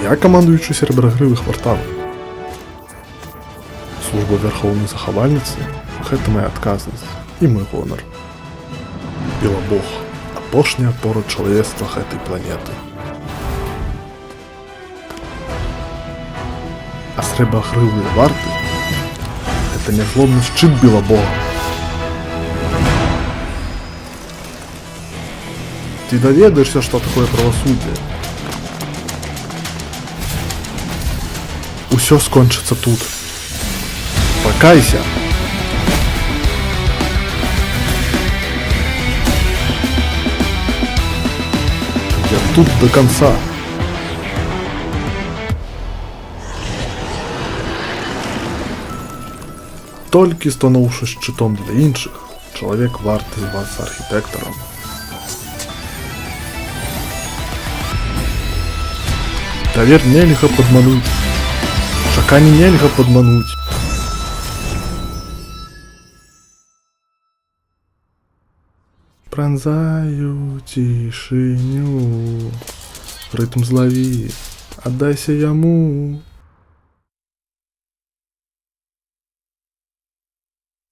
Я камандуючы серебрагрывых вартан. Служба вярхоўнай захавальніцы – гэта моя адказнасць і мой гонар. Белабог – апошняя апора чалавецтва гэтай планеты. А срэбрагрывыя варты – гэта нязломны шчыт Белабога. Ты даведаешься, что такое правосудие? Усё скончыцца тут. Покайся! Я тут до конца. Толькі станоўшы шчытом для іншых, чалавек варты звацца архітэктарам. Давер нельга падмануць. Чаканне нельга падмануць. Пронзаю тишиню, ритм злови, отдайся ему.